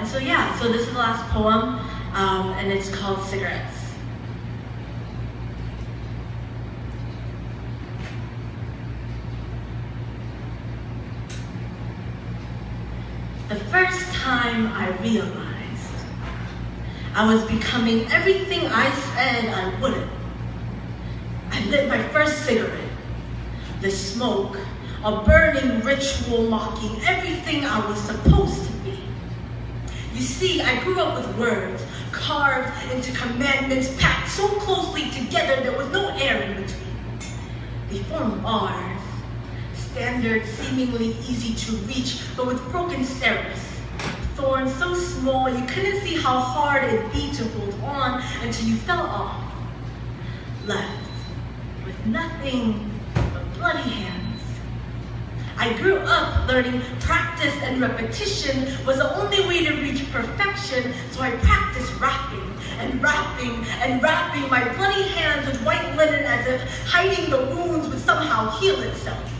So this is the last poem, and it's called Cigarettes. The first time I realized I was becoming everything I said I wouldn't, I lit my first cigarette. The smoke, a burning ritual mocking everything I was supposed to be. You see, I grew up with words carved into commandments packed so closely together there was no air in between. They formed bars, standards seemingly easy to reach, but with broken serifs. Thorns so small you couldn't see how hard it'd be to hold on until you fell off. Left with nothing but bloody hands. I grew up learning practice and repetition was the only way to reach perfection, so I practiced wrapping and wrapping and wrapping my bloody hands with white linen as if hiding the wounds would somehow heal itself.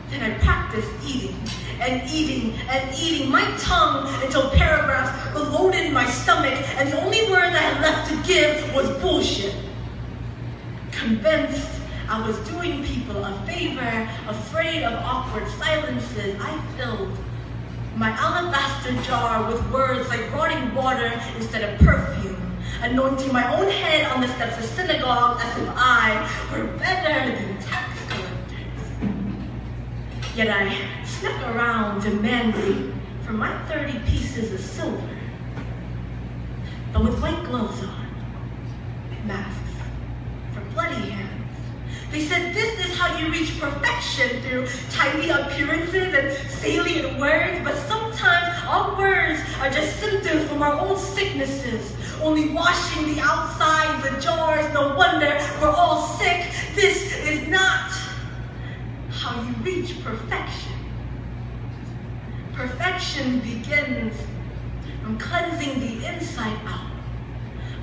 Then I practiced eating and eating and eating my tongue until paragraphs loaded my stomach and the only words I had left to give was bullshit. Convinced I was doing people a favor, afraid of awkward silences, I filled my alabaster jar with words like rotting water instead of perfume, anointing my own head on the steps of synagogue as if I were better than tax collectors. Yet I snuck around demanding for my 30 pieces of silver, but with white gloves on, masks for bloody hands. They said this is how you reach perfection, through tidy appearances and salient words, but sometimes our words are just symptoms from our own sicknesses, only washing the outsides, the jars. No wonder we're all sick. This is not how you reach perfection. Perfection begins from cleansing the inside out.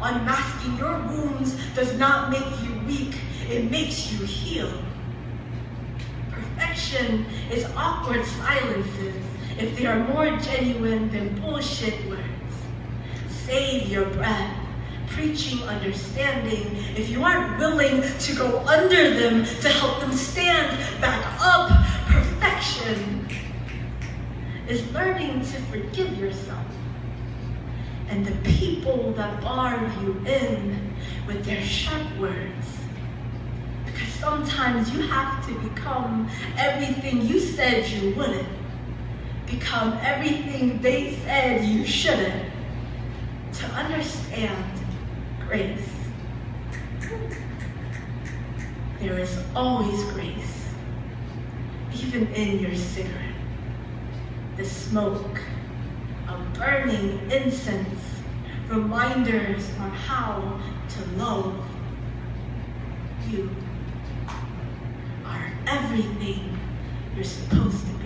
Unmasking your wounds does not make you weak, it makes you heal. Perfection is awkward silences if they are more genuine than bullshit words. Save your breath, preaching understanding if you aren't willing to go under them to help them stand back up. Perfection is learning to forgive yourself and the people that bar you in with their sharp words. Because sometimes you have to become everything you said you wouldn't, become everything they said you shouldn't, to understand grace. There is always grace, even in your cigarette. The smoke of burning incense, reminders on how to love. You are everything you're supposed to be.